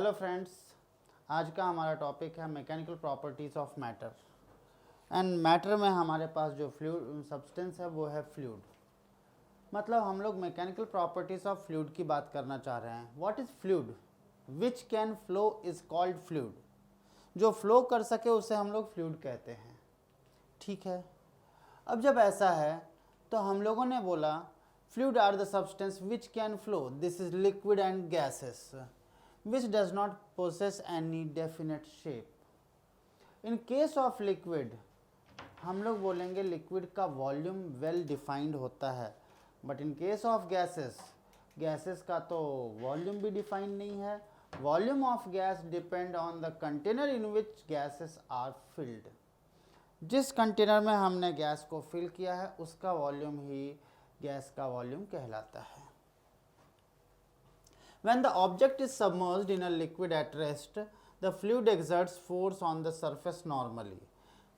Hello friends, आज का हमारा टॉपिक है mechanical properties of matter. And matter में हमारे पास जो फ्लूइड सब्सटेंस है वो है फ्लूइड। मतलब हम लोग मैकेनिकल प्रॉपर्टीज़ ऑफ फ्लूइड की बात करना चाह रहे हैं। What is fluid? Which can flow is called fluid. जो फ्लो कर सके उसे हम लोग फ्लूइड कहते हैं। ठीक है, अब जब ऐसा है तो हम लोगों ने बोला fluid are the substance which can flow, this is liquid and gases which does not possess any definite shape. In case of liquid, हम लोग बोलेंगे लिक्विड का वॉल्यूम वेल डिफाइंड होता है, but in case of gases, gases का तो volume भी defined नहीं है। Volume of gas depend on the container in which gases are filled. जिस कंटेनर में हमने गैस को फिल किया है उसका वॉल्यूम ही गैस का वॉल्यूम कहलाता है। When the object is submerged in a liquid at rest, the fluid exerts force on the surface normally.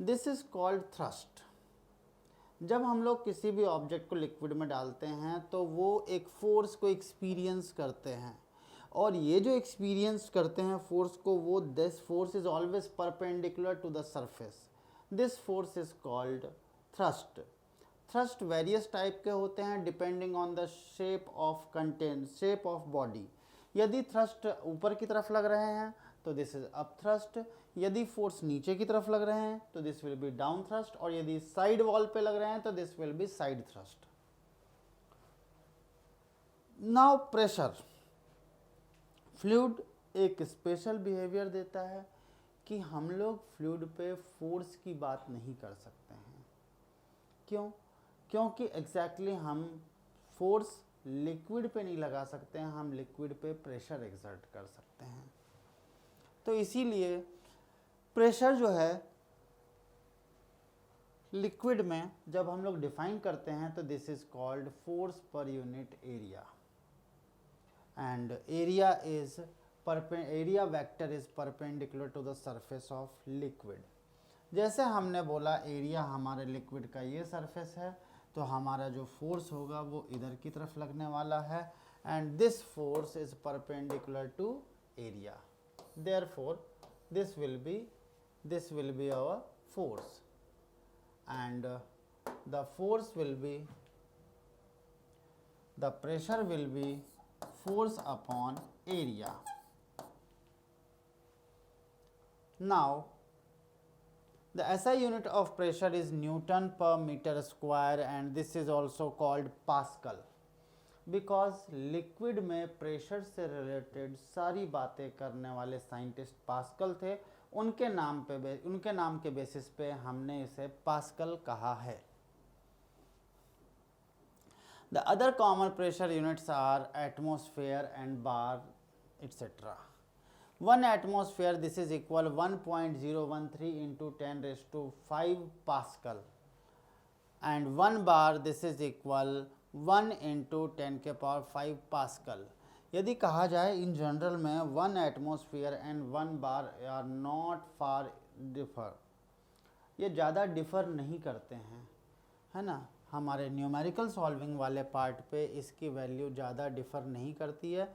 This is called thrust. जब हम लोग किसी भी ऑब्जेक्ट को लिक्विड में डालते हैं तो वो एक फोर्स को एक्सपीरियंस करते हैं, और ये जो एक्सपीरियंस करते हैं फोर्स को, वो this force is always perpendicular to the surface. This force is called thrust. Thrust various type के होते हैं depending on the shape of content, shape of body. यदि थ्रस्ट ऊपर की तरफ लग रहे हैं तो दिस इज अप थ्रस्ट, यदि फोर्स नीचे की तरफ लग रहे हैं तो this will be down thrust, और यदि साइड वॉल पे लग रहे हैं तो this will B side thrust. Now pressure. Fluid एक स्पेशल बिहेवियर देता है कि हम लोग फ्लूइड पे फोर्स की बात नहीं कर सकते हैं। क्यों? क्योंकि एग्जैक्टली हम फोर्स लिक्विड पे नहीं लगा सकते हैं, हम लिक्विड पे प्रेशर एक्सर्ट कर सकते हैं। तो इसीलिए प्रेशर जो है लिक्विड में जब हम लोग डिफाइन करते हैं तो this is called force per unit area, and area vector is perpendicular to the surface of liquid. जैसे हमने बोला एरिया हमारे लिक्विड का ये सरफेस है, तो हमारा जो फोर्स होगा वो इधर की तरफ लगने वाला है, and this force is perpendicular to area, therefore this will be our force, and the pressure will be force upon area. Now the SI unit of pressure is Newton per meter square, and this is also called Pascal, because liquid में pressure से related सारी बातें करने वाले scientist pascal थे। उनके नाम के बेसिस पे हमने इसे पास्कल कहा है। The other common pressure units are atmosphere and bar etc. 1 atmosphere, this is equal 1.013 into 10 raised to 5 Pascal, and 1 bar, this is equal 1 into 10 के पावर 5 Pascal। यदि कहा जाए इन जनरल में 1 atmosphere and 1 bar are not far differ, ये ज़्यादा differ नहीं करते हैं, है ना। हमारे न्यूमेरिकल सॉल्विंग वाले पार्ट पे इसकी वैल्यू ज़्यादा डिफर नहीं करती है।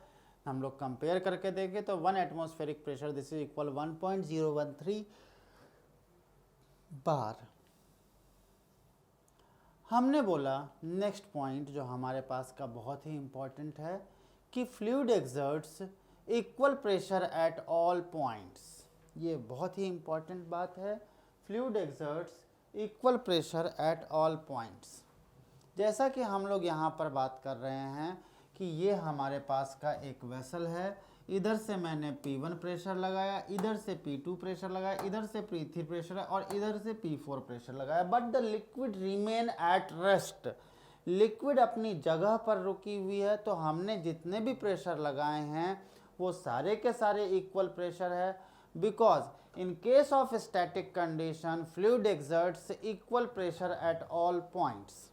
हम लोग कंपेयर करके देखें तो 1 atmospheric pressure this is equal 1.013 बार। हमने बोला नेक्स्ट पॉइंट जो हमारे पास का बहुत ही इंपॉर्टेंट है कि fluid exerts equal pressure at all points. ये बहुत ही इंपॉर्टेंट बात है, fluid exerts equal pressure at all points. जैसा कि हम लोग यहाँ पर बात कर रहे हैं कि ये हमारे पास का एक वेसल है, इधर से मैंने P1 प्रेशर लगाया, इधर से P2 प्रेशर लगाया, इधर से P3 प्रेशर है, और इधर से P4 प्रेशर लगाया, but the liquid remain at rest. Liquid अपनी जगह पर रुकी हुई है, तो हमने जितने भी प्रेशर लगाए हैं वो सारे के सारे इक्वल प्रेशर है, because in case of static condition fluid exerts equal pressure at all points.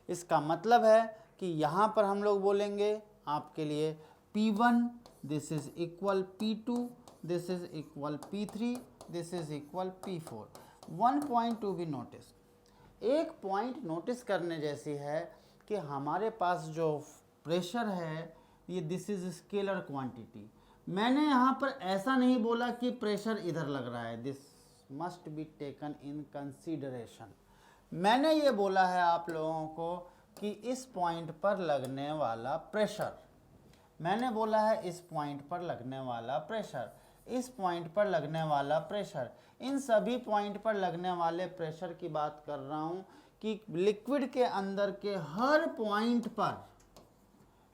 इसका मतलब है कि यहाँ पर हम लोग बोलेंगे आपके लिए P1 this is equal P2, this is equal P3, this is equal P4। 1 point to be notice, एक पॉइंट नोटिस करने जैसी है कि हमारे पास जो प्रेशर है ये दिस इज स्केलर क्वांटिटी। मैंने यहाँ पर ऐसा नहीं बोला कि प्रेशर इधर लग रहा है, this must be taken in consideration. मैंने ये बोला है आप लोगों को कि इस पॉइंट पर लगने वाला प्रेशर, मैंने बोला है इस पॉइंट पर लगने वाला प्रेशर, इस पॉइंट पर लगने वाला प्रेशर, इन सभी पॉइंट पर लगने वाले प्रेशर की बात कर रहा हूँ कि लिक्विड के अंदर के हर पॉइंट पर,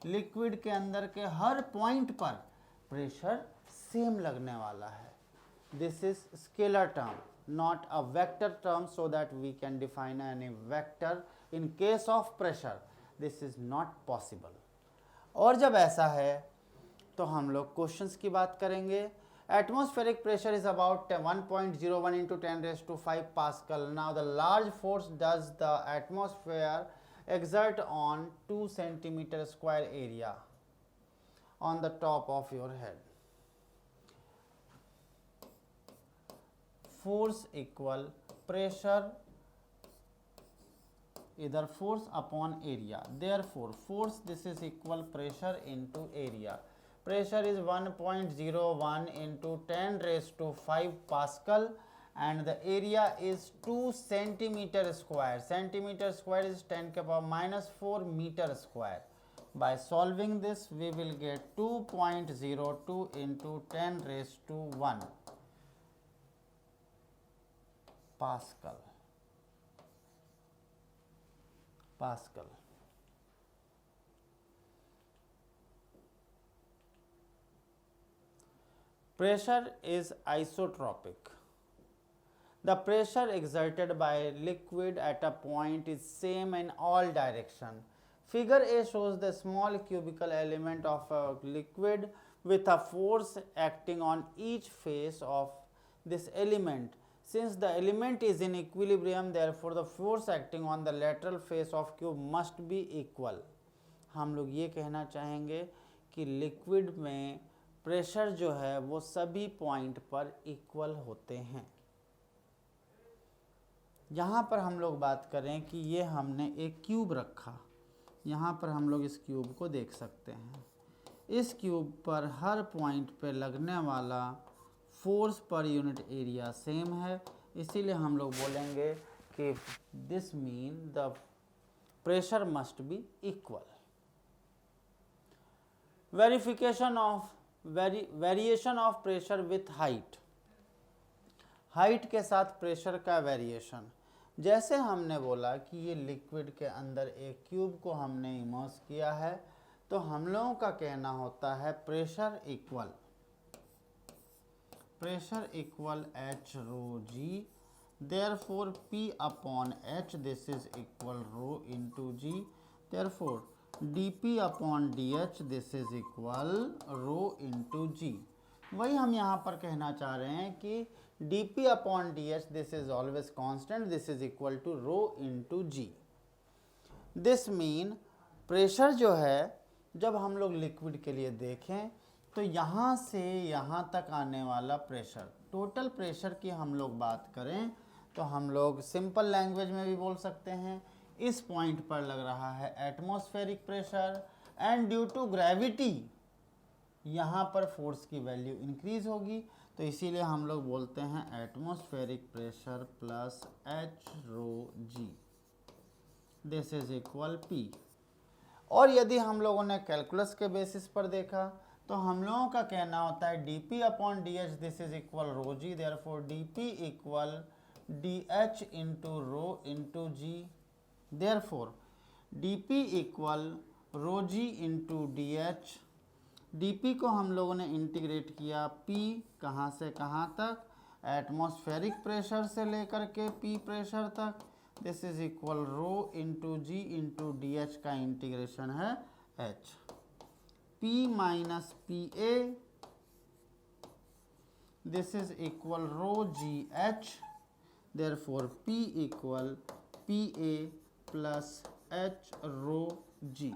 लिक्विड के अंदर के हर पॉइंट पर प्रेशर सेम लगने वाला है। This is scalar term, not a vector term, so that we can define any vector in case of pressure. This is not possible. और जब ऐसा है तो हम लोग क्वेश्चंस की बात करेंगे। Atmospheric pressure is about 1.01 into 10 raised to 5 Pascal. Now the large force does the atmosphere exert on 2 centimeter square area on the top of your head. Force equal pressure, either force upon area, therefore force this is equal pressure into area. Pressure is 1.01 into 10 raised to 5 Pascal and the area is 2 centimeter square. Centimeter square is 10 to the power minus 4 meter square. By solving this we will get 2.02 into 10 raised to 1 Pascal. Pascal. Pressure is isotropic. The pressure exerted by liquid at a point is same in all direction. Figure A shows the small cubical element of a liquid with a force acting on each face of this element. Since the element is in equilibrium, therefore the force acting on the lateral face of cube must be equal. हम लोग ये कहना चाहेंगे कि liquid में pressure जो है वो सभी पॉइंट पर इक्वल होते हैं। यहाँ पर हम लोग बात करें कि ये हमने एक क्यूब रखा, यहाँ पर हम लोग इस क्यूब को देख सकते हैं। इस क्यूब पर हर पॉइंट पे लगने वाला force per unit area same है, इसीलिए हम लोग बोलेंगे कि this mean the pressure must be equal. Verification of variation of pressure with height, height के साथ प्रेशर का वेरिएशन। जैसे हमने बोला कि ये लिक्विड के अंदर एक क्यूब को हमने इमर्स किया है, तो हम लोगों का कहना होता है pressure equal H rho g, therefore P upon H this is equal rho into g, therefore dP upon dH this is equal rho into g। वही हम यहाँ पर कहना चाह रहे हैं कि dP upon dH this is always constant, this is equal to rho into g। This mean pressure जो है जब हम लोग लिक्विड के लिए देखें तो यहाँ से यहाँ तक आने वाला प्रेशर, टोटल प्रेशर की हम लोग बात करें तो हम लोग सिंपल लैंग्वेज में भी बोल सकते हैं इस पॉइंट पर लग रहा है atmospheric pressure and due to gravity यहाँ पर फोर्स की वैल्यू इंक्रीज होगी, तो इसीलिए हम लोग बोलते हैं atmospheric pressure plus H rho g, this is equal P. और यदि हम लोगों ने कैलकुलस के बेसिस पर देखा तो हम लोगों का कहना होता है dP upon D H this is equal rho g, therefore dP equal D H into rho into g, therefore dP equal rho g into D H. dP को हम लोगों ने इंटीग्रेट किया P कहाँ से कहाँ तक, एटमॉस्फेरिक प्रेशर से लेकर के P प्रेशर तक, this is equal rho into g into D H का इंटीग्रेशन है H। P minus PA this is equal rho GH, therefore P equal PA plus H rho G।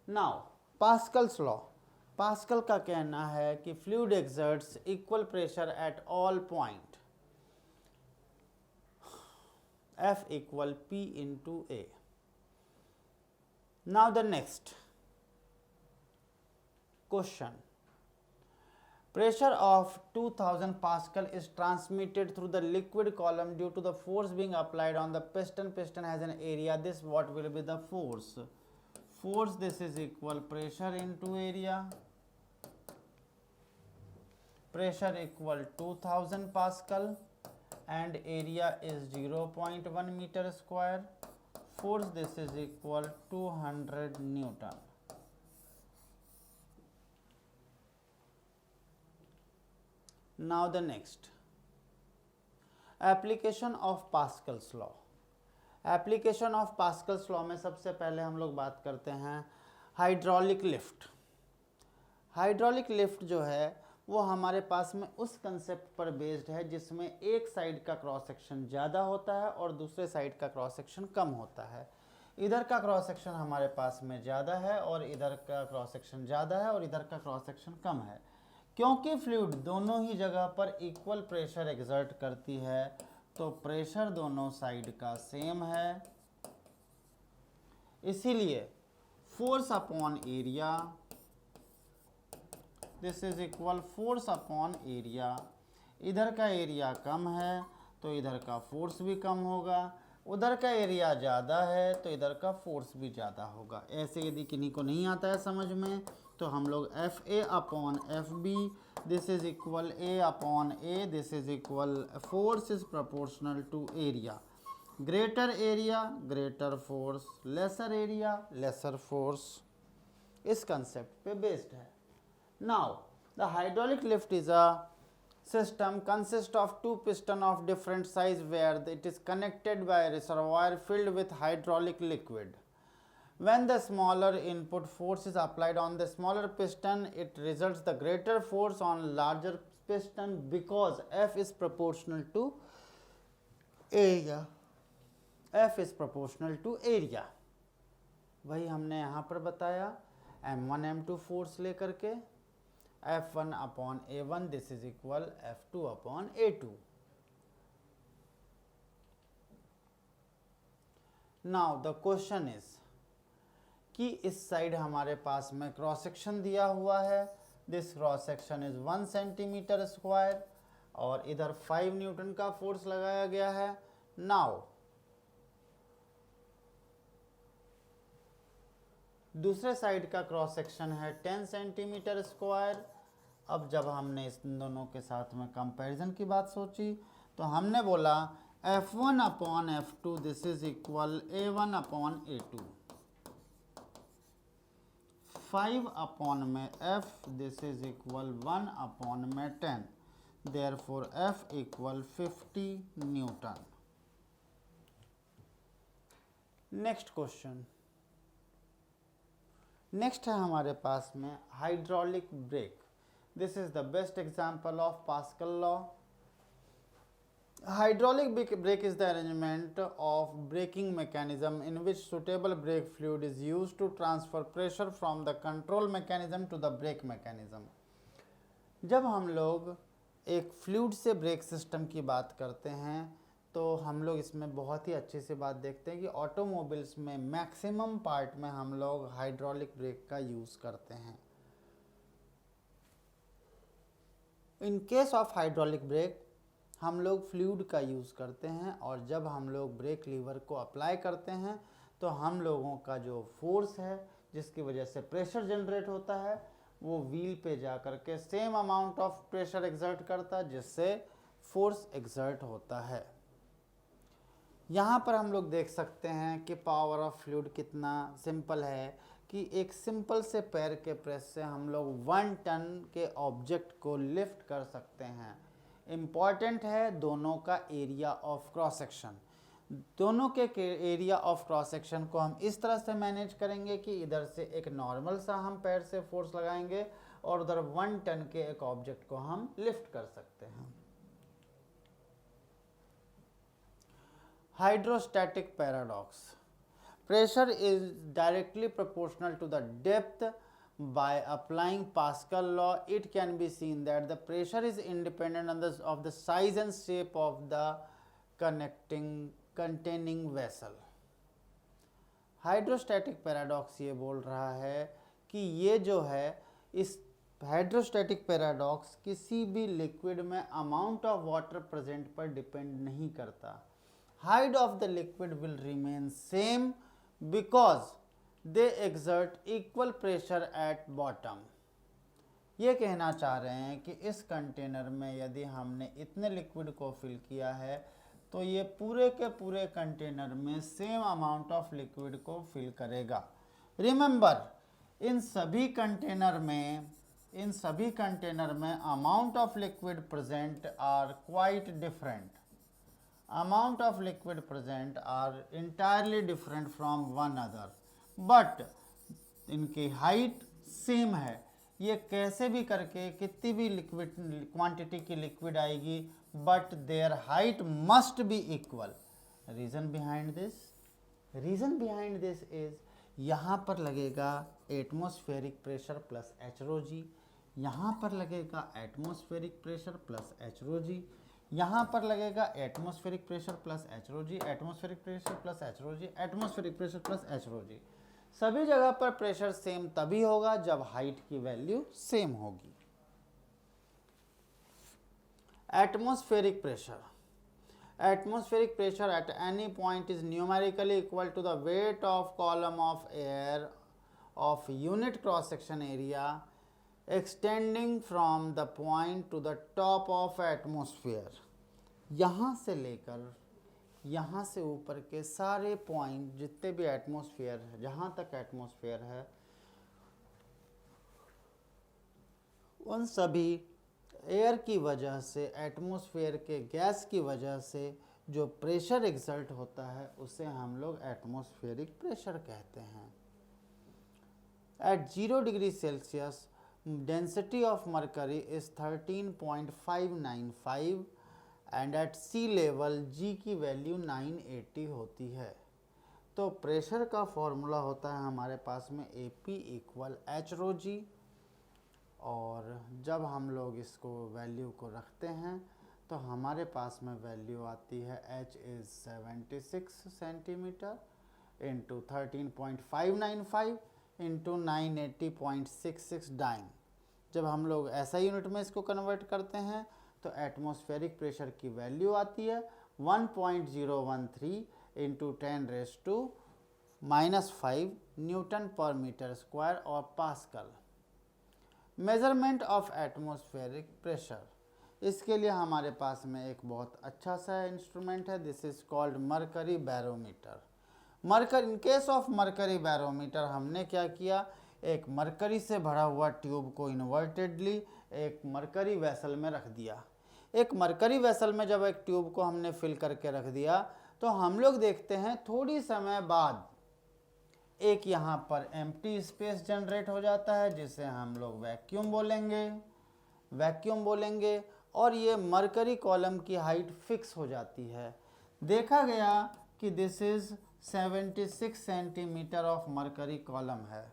Now Pascal's law, pascal का कहना है कि fluid exerts equal pressure at all point. F equal P into A. Now the next question. Pressure of 2000 Pascal is transmitted through the liquid column due to the force being applied on the piston. Piston has an area. This what will be the force? Force, this is equal pressure into area. Pressure equal 2000 Pascal and area is 0.1 meter square. Force, this is equal 200 Newton. Now the next, application of Pascal's law. Application of Pascal's law में सबसे पहले हम लोग बात करते हैं hydraulic lift. Hydraulic lift जो है वो हमारे पास में उस कंसेप्ट पर बेस्ड है जिसमें एक साइड का क्रॉस सेक्शन ज़्यादा होता है और दूसरे साइड का क्रॉस सेक्शन कम होता है। इधर का क्रॉस सेक्शन हमारे पास में ज़्यादा है और इधर का क्रॉस सेक्शन ज़्यादा है और इधर का क्रॉस सेक्शन कम है। क्योंकि फ्लूइड दोनों ही जगह पर इक्वल प्रेशर एक्सर्ट करती है तो प्रेशर दोनों साइड का सेम है, इसीलिए force upon area, this is equal force upon area. इधर का एरिया कम है तो इधर का फोर्स भी कम होगा, उधर का एरिया ज़्यादा है तो इधर का फोर्स भी ज़्यादा होगा। ऐसे यदि किन्हीं को नहीं आता है समझ में तो हम लोग F A upon F B, this is equal A upon A, this is equal force is proportional to area. Greater area greater force, lesser area lesser force, इस कंसेप्ट पे बेस्ड है। Now the hydraulic lift is a system consists of two pistons of different size where it is connected by a reservoir filled with hydraulic liquid. When the smaller input force is applied on the smaller piston, it results the greater force on larger piston because F is proportional to area. F is proportional to area. वही हमने यहाँ पर बताया M1 M2 force लेकर के F1 upon A1, this is equal F2 upon A2. Now the question is कि इस side हमारे पास में क्रॉस सेक्शन दिया हुआ है, this cross section is 1 centimetre square और इधर 5 न्यूटन का फोर्स लगाया गया है। नाउ दूसरे साइड का क्रॉस सेक्शन है 10 सेंटीमीटर स्क्वायर। अब जब हमने इस दोनों के साथ में कंपैरिजन की बात सोची तो हमने बोला F1 upon F2 this is equal A1 upon A2, 5 upon में F this is equal 1 upon में 10, therefore F equal 50 Newton. Next question, next है हमारे पास में hydraulic brake. This is the best example of pascal law. Hydraulic brake is the arrangement of braking mechanism in which suitable brake fluid is used to transfer pressure from the control mechanism to the brake mechanism. जब हम लोग एक fluid से brake system की बात करते हैं तो हम लोग इसमें बहुत ही अच्छी सी बात देखते हैं कि ऑटोमोबाइल्स में मैक्सिमम पार्ट में हम लोग हाइड्रोलिक ब्रेक का यूज़ करते हैं। इन केस ऑफ हाइड्रोलिक ब्रेक हम लोग फ्लूइड का यूज़ करते हैं और जब हम लोग ब्रेक लीवर को अप्लाई करते हैं तो हम लोगों का जो फोर्स है जिसकी वजह से प्रेशर जनरेट होता है वो व्हील पे जा कर के same amount of pressure exert करता है जिससे फोर्स एक्सर्ट होता है। यहाँ पर हम लोग देख सकते हैं कि पावर ऑफ फ्लूइड कितना सिंपल है कि एक सिंपल से पैर के प्रेस से हम लोग 1 टन के ऑब्जेक्ट को लिफ्ट कर सकते हैं। इम्पॉर्टेंट है दोनों का एरिया ऑफ क्रॉस सेक्शन। दोनों के एरिया ऑफ क्रॉस सेक्शन को हम इस तरह से मैनेज करेंगे कि इधर से एक नॉर्मल सा हम पैर से फोर्स लगाएंगे और उधर 1 टन के एक ऑब्जेक्ट को हम लिफ्ट कर सकते हैं। Hydrostatic paradox, pressure is directly proportional to the depth. By applying Pascal law, it can be seen that the pressure is independent of the size and shape of the connecting containing vessel. Hydrostatic paradox ये बोल रहा है कि ये जो है इस hydrostatic paradox किसी भी लिक्विड में अमाउंट ऑफ वाटर प्रेजेंट पर डिपेंड नहीं करता. Height of the liquid will remain same because they exert equal pressure at bottom. ये कहना चाह रहे हैं कि इस कंटेनर में यदि हमने इतने लिक्विड को फिल किया है तो ये पूरे के पूरे कंटेनर में सेम अमाउंट ऑफ लिक्विड को फिल करेगा. रिमेंबर, इन सभी कंटेनर में amount of liquid present are quite different. Amount of liquid present are entirely different from one other, but इनकी हाइट सेम है. ये कैसे भी करके कितनी भी लिक्विड क्वांटिटी की लिक्विड आएगी, but their height must be equal. Reason behind this is यहाँ पर लगेगा atmospheric pressure plus H rho g, यहाँ पर लगेगा atmospheric pressure plus H rho g, यहाँ पर लगेगा atmospheric pressure plus H rho जी, atmospheric pressure plus H rho जी, atmospheric pressure plus H rho जी. सभी जगह पर प्रेशर सेम तभी होगा जब हाइट की वैल्यू सेम होगी. Atmospheric pressure at any point is numerically equal to the weight of column of air of unit cross section area extending from the point to the top of atmosphere. यहाँ से लेकर यहाँ से ऊपर के सारे point जितने भी एटमॉस्फेयर है, जहाँ तक एटमॉस्फेयर है, उन सभी एयर की वजह से, एटमॉस्फेयर के गैस की वजह से जो प्रेशर एक्सर्ट होता है उसे हम लोग एटमॉस्फेरिक प्रेशर कहते हैं. At 0 degree Celsius density of mercury is 13.595 and at sea level g की वैल्यू 980 होती है. तो प्रेशर का फॉर्मूला होता है हमारे पास में AP इक्वल एच रो जी, और जब हम लोग इसको वैल्यू को रखते हैं तो हमारे पास में वैल्यू आती है H is 76 centimetre into 13.595 into 980.66 dyne. जब हम लोग ऐसा यूनिट में इसको कन्वर्ट करते हैं तो एटमॉस्फेरिक प्रेशर की वैल्यू आती है 1.013 इंटू 10⁻⁻5 न्यूटन पर मीटर स्क्वायर और pascal. Measurement of atmospheric pressure, इसके लिए हमारे पास में एक बहुत अच्छा सा इंस्ट्रूमेंट है. This is called mercury barometer. In case of mercury barometer हमने क्या किया, एक मरकरी से भरा हुआ ट्यूब को इन्वर्टेडली एक मरकरी वेसल में रख दिया. एक मरकरी वेसल में जब एक ट्यूब को हमने फिल करके रख दिया तो हम लोग देखते हैं थोड़ी समय बाद एक यहाँ पर एम्प्टी स्पेस जनरेट हो जाता है जिसे हम लोग वैक्यूम बोलेंगे और ये मरकरी कॉलम की हाइट फिक्स हो जाती है. देखा गया कि this is 76 centimetre of mercury column है.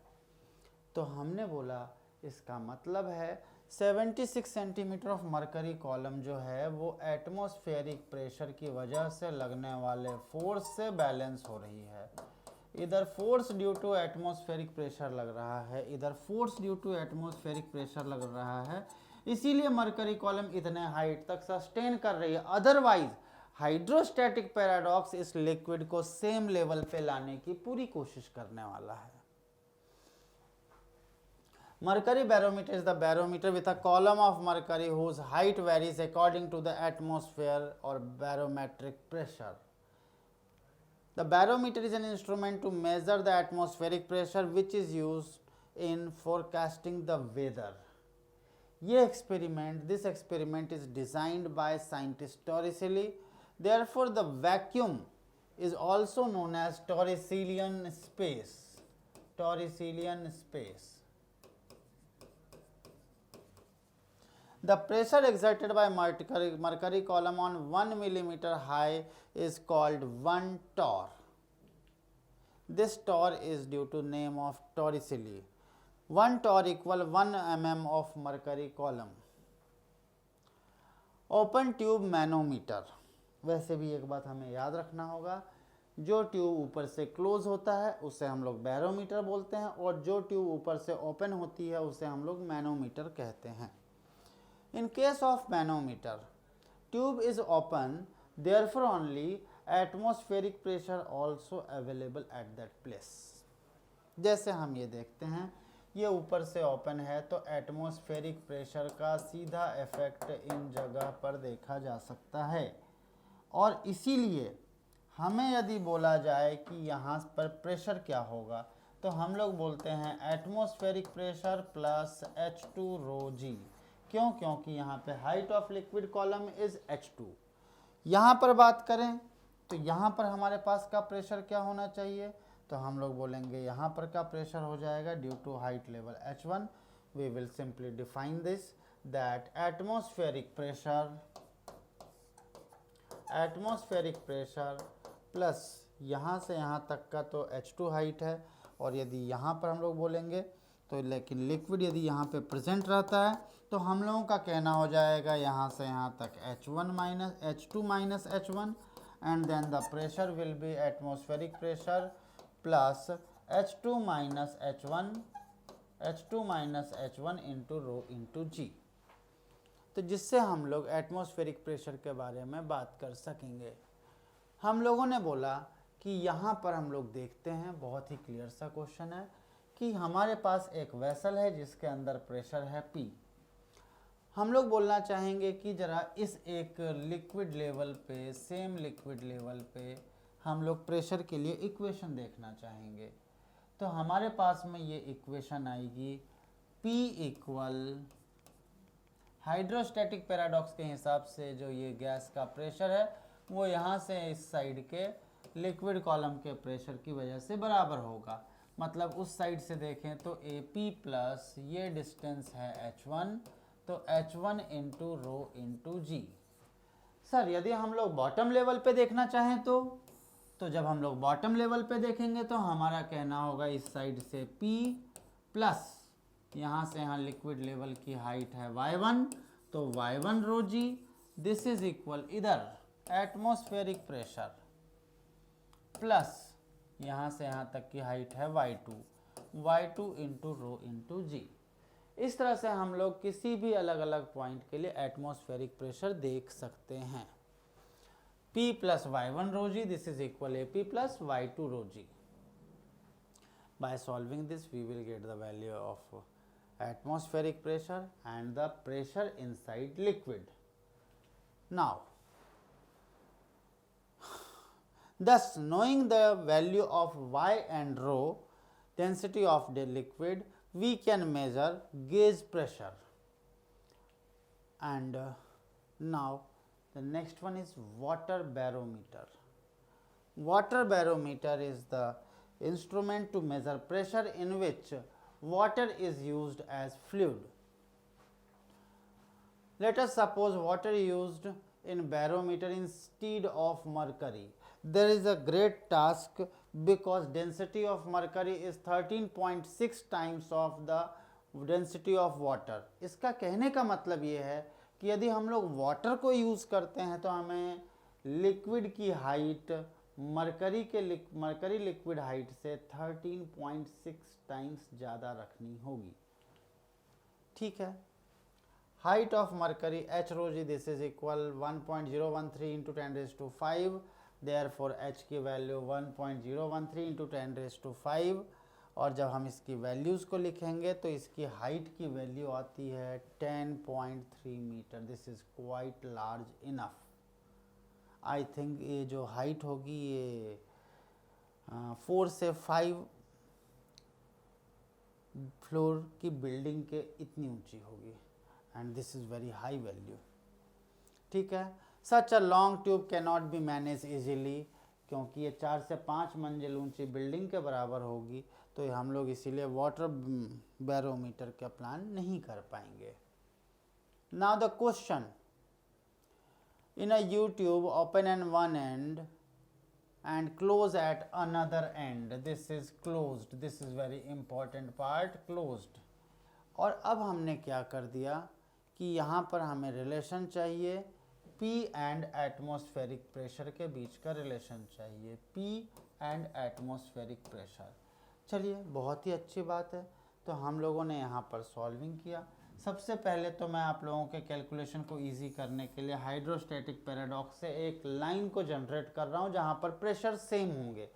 तो हमने बोला इसका मतलब है 76 सेंटीमीटर ऑफ मरकरी कॉलम जो है वो एटमॉस्फेरिक प्रेशर की वजह से लगने वाले फोर्स से बैलेंस हो रही है. इधर force due to atmospheric pressure लग रहा है, इधर force due to atmospheric pressure लग रहा है, इसीलिए मरकरी कॉलम इतने हाइट तक सस्टेन कर रही है. अदरवाइज हाइड्रोस्टैटिक पैराडॉक्स इस लिक्विड को सेम लेवल पे लाने की पूरी कोशिश करने वाला है. Mercury barometer is the barometer with a column of mercury whose height varies according to the atmosphere or barometric pressure. The barometer is an instrument to measure the atmospheric pressure which is used in forecasting the weather. This experiment is designed by scientist Torricelli. Therefore, the vacuum is also known as Torricellian space. The pressure exerted by mercury column on 1 millimeter high is called 1 torr. This torr is due to name of Torricelli. 1 torr equal 1 mm of mercury column. Open tube manometer. वैसे भी एक बात हमें याद रखना होगा, जो tube ऊपर से क्लोज होता है उसे हम लोग बैरोमीटर बोलते हैं, और जो ट्यूब ऊपर से ओपन होती है उसे हम लोग मैनोमीटर कहते हैं। इन case of manometer, tube is open, therefore only atmospheric pressure also available at that place. जैसे हम ये देखते हैं, ये ऊपर से ओपन है तो एटमॉस्फेरिक प्रेशर का सीधा इफेक्ट इन जगह पर देखा जा सकता है, और इसीलिए हमें यदि बोला जाए कि यहाँ पर प्रेशर क्या होगा, तो हम लोग बोलते हैं एटमॉस्फेरिक प्रेशर प्लस H2 रो जी। क्यों? क्योंकि यहाँ पे height of liquid column is H2। यहाँ पर बात करें तो यहाँ पर हमारे पास का प्रेशर क्या होना चाहिए, तो हम लोग बोलेंगे यहाँ पर का प्रेशर हो जाएगा due to height level H1। We will simply define this that atmospheric pressure plus यहाँ से यहाँ तक का तो H2 हाइट है, और यदि यहाँ पर हम लोग बोलेंगे तो लेकिन लिक्विड यदि यहाँ पे प्रेजेंट रहता है तो हम लोगों का कहना हो जाएगा यहाँ से यहाँ तक H2 minus H1, and then the pressure will be atmospheric pressure plus H2 minus H1 into rho into g. तो जिससे हम लोग एटमॉस्फेरिक प्रेशर के बारे में बात कर सकेंगे। हम लोगों ने बोला कि यहाँ पर हम लोग देखते हैं, बहुत ही क्लियर सा क्वेश्चन है कि हमारे पास एक वेसल है जिसके अंदर प्रेशर है P। हम लोग बोलना चाहेंगे कि ज़रा इस एक लिक्विड लेवल पे, सेम लिक्विड लेवल पे हम लोग प्रेशर के लिए इक्वेशन देखना चाहेंगे। तो हमारे पास में ये इक्वेशन आएगी P इक्वल हाइड्रोस्टैटिक पैराडॉक्स के हिसाब से जो ये गैस का प्रेशर है वो यहाँ से इस साइड के लिक्विड कॉलम के प्रेशर की वजह से बराबर होगा। मतलब उस साइड से देखें तो AP प्लस ये डिस्टेंस है H1, तो H1 इंटू रो इंटू जी। सर यदि हम लोग बॉटम लेवल पे देखना चाहें तो जब हम लोग बॉटम लेवल पे देखेंगे तो हमारा कहना होगा इस साइड से P प्लस यहाँ से यहाँ लिक्विड लेवल की हाइट है Y1, तो Y1 rho g, this is equal इधर एटमॉस्फेरिक प्रेशर प्लस यहाँ से यहाँ तक की हाइट है Y2 इंटू रो इंटू जी। इस तरह से हम लोग किसी भी अलग अलग पॉइंट के लिए एटमॉस्फेरिक प्रेशर देख सकते हैं। P plus Y1 rho g, this is equal AP plus Y2 rho g. By solving this we will get the value of atmospheric pressure and the pressure inside liquid. Now, thus knowing the value of Y and rho, density of the liquid, we can measure gauge pressure. And now the next one is water barometer. Water barometer is the instrument to measure pressure in which water is used as fluid. Let us suppose water used in barometer instead of mercury. There is a great task because density of mercury is 13.6 times of the density of water. इसका कहने का मतलब ये है कि यदि हम लोग वाटर को यूज़ करते हैं तो हमें लिक्विड की हाइट मरकरी लिक्विड हाइट से 13.6 टाइम्स ज़्यादा रखनी होगी। ठीक है, height of mercury H rho g, this is equal 1.013 into 10⁵, therefore H की वैल्यू 1.013 इंटू 10⁵, और जब हम इसकी वैल्यूज़ को लिखेंगे तो इसकी हाइट की वैल्यू आती है 10.3 metre. This is quite large enough. I think ये जो हाइट होगी ये 4 से 5 फ्लोर की बिल्डिंग के इतनी ऊंची होगी, and this is very high value. ठीक है, such a long tube can not be manage easily, क्योंकि ये 4 से 5 मंजिल ऊंची बिल्डिंग के बराबर होगी, तो हम लोग इसीलिए वाटर बैरोमीटर का प्लान नहीं कर पाएंगे। Now the question, in a U-tube open at one end and close at another end. This is closed. This is very important part, closed. और अब हमने क्या कर दिया कि यहाँ पर हमें रिलेशन चाहिए P एंड एटमॉस्फेरिक प्रेशर के बीच का रिलेशन चाहिए, P एंड एटमॉस्फेरिक प्रेशर। चलिए, बहुत ही अच्छी बात है। तो हम लोगों ने यहाँ पर सॉल्विंग किया। सबसे पहले तो मैं आप लोगों के कैलकुलेशन को इजी करने के लिए हाइड्रोस्टैटिक पैराडॉक्स से एक लाइन को जनरेट कर रहा हूँ जहाँ पर प्रेशर सेम होंगे,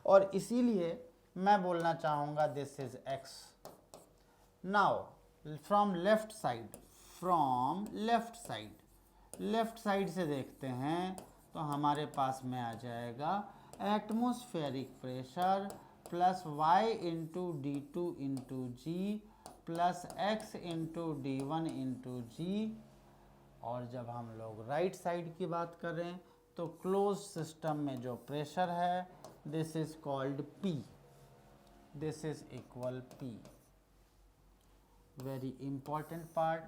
और इसीलिए मैं बोलना चाहूँगा this is x। Now from left side से देखते हैं तो हमारे पास में आ जाएगा atmospheric pressure plus y into d2 into g plus x into d1 into g. और जब हम लोग राइट साइड की बात करें तो क्लोज सिस्टम में जो प्रेशर है this is called P, this is equal P। Very important part.